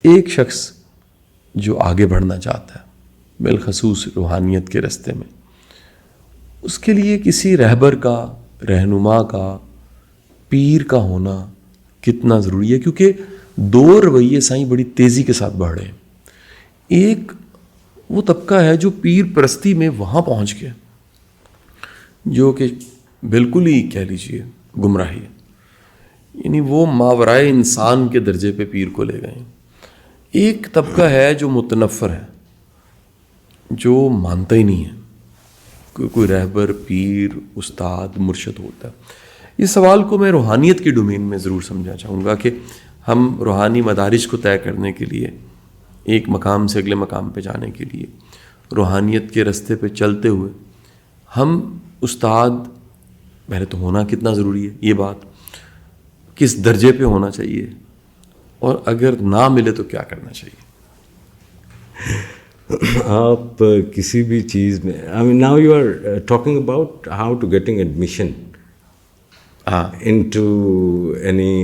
ایک شخص جو آگے بڑھنا چاہتا ہے بالخصوص روحانیت کے راستے میں، اس کے لیے کسی رہبر کا، رہنما کا، پیر کا ہونا کتنا ضروری ہے، کیونکہ دو رویے سائیں بڑی تیزی کے ساتھ بڑھ رہے ہیں۔ ایک وہ طبقہ ہے جو پیر پرستی میں وہاں پہنچ گیا، جو کہ بالکل ہی کہہ لیجیے گمراہی ہے، یعنی وہ ماورائے انسان کے درجے پہ پیر کو لے گئے ہیں۔ ایک طبقہ ہے جو متنفر ہے، جو مانتا ہی نہیں ہے کوئی رہبر، پیر، استاد، مرشد ہوتا ہے۔ اس سوال کو میں روحانیت کی ڈومین میں ضرور سمجھنا چاہوں گا کہ ہم روحانی مدارج کو طے کرنے کے لیے، ایک مقام سے اگلے مقام پہ جانے کے لیے، روحانیت کے راستے پہ چلتے ہوئے ہم استاد پہلے تو ہونا کتنا ضروری ہے، یہ بات کس درجے پہ ہونا چاہیے، اور اگر نہ ملے تو کیا کرنا چاہیے۔ آپ کسی بھی چیز میں now you are talking about how to getting admission into any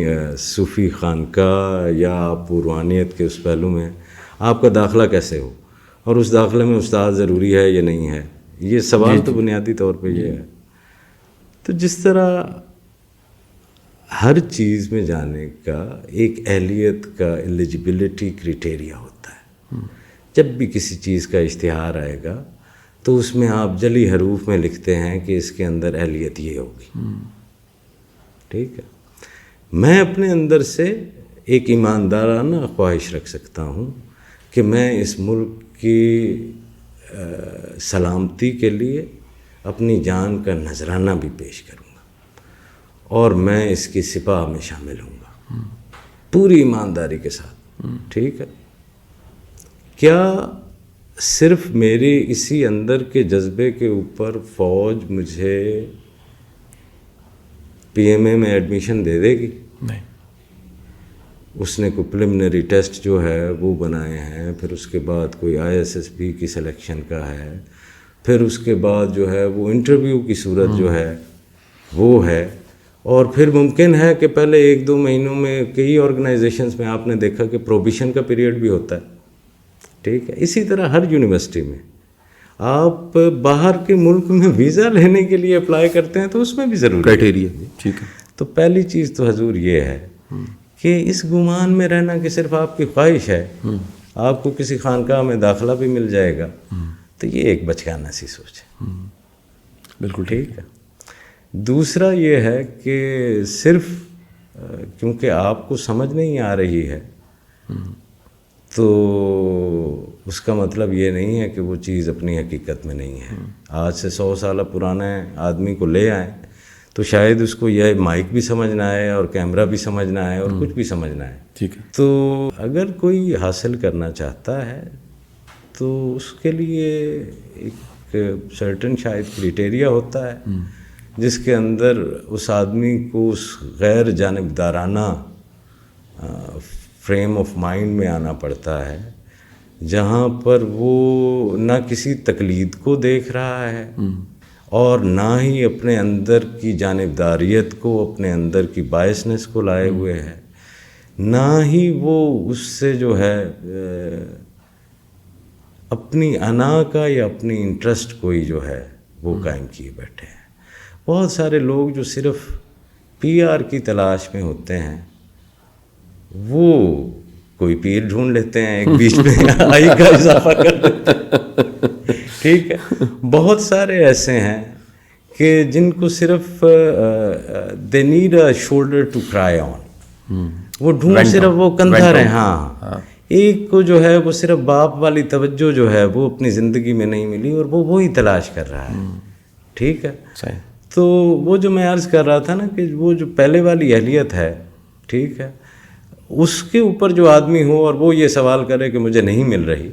صوفی خانقاہ یا آپ روحانیت کے اس پہلو میں آپ کا داخلہ کیسے ہو، اور اس داخلے میں استاد ضروری ہے یا نہیں ہے، یہ سوال تو بنیادی طور پہ یہ ہے۔ تو جس طرح ہر چیز میں جانے کا ایک اہلیت کا ایلیجبلٹی کریٹیریا ہوتا ہے، جب بھی کسی چیز کا اشتہار آئے گا تو اس میں آپ جلی حروف میں لکھتے ہیں کہ اس کے اندر اہلیت یہ ہوگی، ٹھیک ہے۔ میں اپنے اندر سے ایک ایماندارانہ خواہش رکھ سکتا ہوں کہ میں اس ملک کی سلامتی کے لیے اپنی جان کا نذرانہ بھی پیش کروں گا، اور میں اس کی سپاہ میں شامل ہوں گا پوری ایمانداری کے ساتھ، ٹھیک ہے۔ کیا صرف میرے اسی اندر کے جذبے کے اوپر فوج مجھے پی ایم اے میں ایڈمیشن دے دے گی؟ نہیں، اس نے کوئی پریلیمنری ٹیسٹ جو ہے وہ بنائے ہیں، پھر اس کے بعد کوئی آئی ایس ایس بی کی سلیکشن کا ہے، پھر اس کے بعد جو ہے وہ انٹرویو کی صورت جو ہے وہ ہے، اور پھر ممکن ہے کہ پہلے 1-2 مہینوں میں کئی آرگنائزیشنز میں آپ نے دیکھا کہ پروبیشن کا پیریڈ بھی ہوتا ہے، ٹھیک ہے۔ اسی طرح ہر یونیورسٹی میں آپ باہر کے ملک میں ویزا لینے کے لیے اپلائی کرتے ہیں تو اس میں بھی ضروری کرائٹیریا، ٹھیک ہے۔ تو پہلی چیز تو حضور یہ ہے کہ اس گمان میں رہنا کہ صرف آپ کی خواہش ہے، آپ کو کسی خانقاہ میں داخلہ بھی مل جائے گا، تو یہ ایک بچگانہ سی سوچ ہے، بالکل ٹھیک ہے۔ دوسرا یہ ہے کہ صرف کیونکہ آپ کو سمجھ نہیں آ رہی ہے تو اس کا مطلب یہ نہیں ہے کہ وہ چیز اپنی حقیقت میں نہیں ہے۔ آج سے 100 سالہ پرانے آدمی کو لے آئیں تو شاید اس کو یہ مائک بھی سمجھنا ہے اور کیمرہ بھی سمجھنا ہے اور کچھ بھی سمجھنا ہے، ٹھیک ہے۔ تو اگر کوئی حاصل کرنا چاہتا ہے تو اس کے لیے ایک سرٹن شاید کریٹیریا ہوتا ہے جس کے اندر اس آدمی کو اس غیر جانبدارانہ فریم آف مائنڈ میں آنا پڑتا ہے، جہاں پر وہ نہ کسی تقلید کو دیکھ رہا ہے اور نہ ہی اپنے اندر کی جانبداریت کو، اپنے اندر کی بائسنس کو لائے ہوئے ہے، نہ ہی وہ اس سے جو ہے اپنی انا کا یا اپنی انٹرسٹ کوئی جو ہے وہ قائم کیے بیٹھے ہیں۔ بہت سارے لوگ جو صرف پی آر کی تلاش میں ہوتے ہیں وہ کوئی پیر ڈھونڈ لیتے ہیں، ایک بیچ میں آئی کا اضافہ کر دیتے ہیں، ٹھیک ہے۔ بہت سارے ایسے ہیں کہ جن کو صرف they need a shoulder to cry on، وہ ڈھونڈ صرف وہ کندھا رہے، ہاں۔ ایک کو جو ہے وہ صرف باپ والی توجہ جو ہے وہ اپنی زندگی میں نہیں ملی اور وہ وہی تلاش کر رہا ہے، ٹھیک ہے۔ تو وہ جو میں عرض کر رہا تھا نا کہ وہ جو پہلے والی اہلیت ہے، ٹھیک ہے، اس کے اوپر جو آدمی ہو اور وہ یہ سوال کرے کہ مجھے نہیں مل رہی،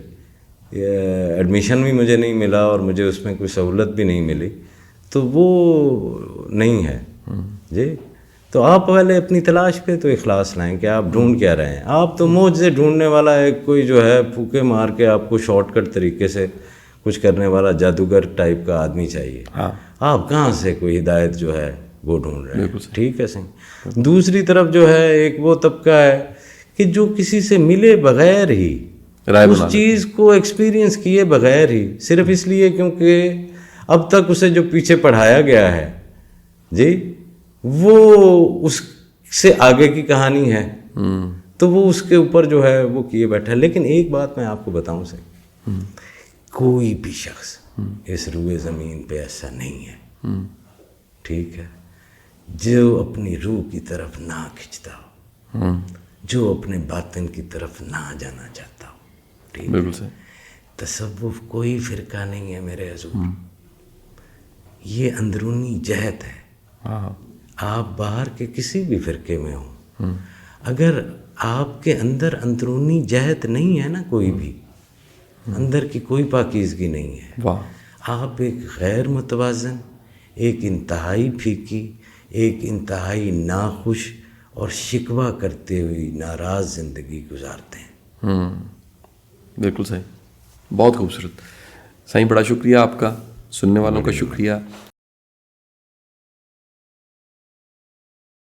ایڈمیشن بھی مجھے نہیں ملا اور مجھے اس میں کوئی سہولت بھی نہیں ملی، تو وہ نہیں ہے جی۔ تو آپ پہلے اپنی تلاش پہ تو اخلاص لائیں کہ آپ ڈھونڈ کیا رہے ہیں۔ آپ تو معجزے ڈھونڈنے والا ایک کوئی جو ہے پھوکے مار کے آپ کو شارٹ کٹ طریقے سے کچھ کرنے والا جادوگر ٹائپ کا آدمی چاہیے، آپ کہاں سے کوئی ہدایت جو ہے وہ ڈھونڈ رہے ہیں، ٹھیک ہے۔ صحیح۔ دوسری طرف جو ہے ایک وہ طبقہ ہے کہ جو کسی سے ملے بغیر ہی رائے اس بنا چیز کو ایکسپیرینس کیے بغیر ہی، صرف اس لیے کیونکہ اب تک اسے جو پیچھے پڑھایا گیا ہے جی وہ اس سے آگے کی کہانی ہے، تو وہ اس کے اوپر جو ہے وہ کیے بیٹھا ہے۔ لیکن ایک بات میں آپ کو بتاؤں سے، کوئی بھی شخص اس روئے زمین پہ ایسا نہیں ہے، ٹھیک ہے، جو اپنی روح کی طرف نہ کھنچتا ہو، جو اپنے باطن کی طرف نہ جانا چاہتا ہو، ٹھیک ہے۔ بالکل صحیح. تصوف کوئی فرقہ نہیں ہے میرے حضور، یہ اندرونی جہت ہے۔ ہاں آپ باہر کے کسی بھی فرقے میں ہوں، اگر آپ کے اندر اندرونی جہت نہیں ہے نا، کوئی بھی اندر کی کوئی پاکیزگی نہیں ہے، واہ آپ ایک غیر متوازن، ایک انتہائی پھیکی، ایک انتہائی ناخوش اور شکوہ کرتے ہوئی ناراض زندگی گزارتے ہیں۔ بالکل صحیح، بہت خوبصورت. سائیں بڑا شکریہ آپ کا، سننے والوں کا شکریہ.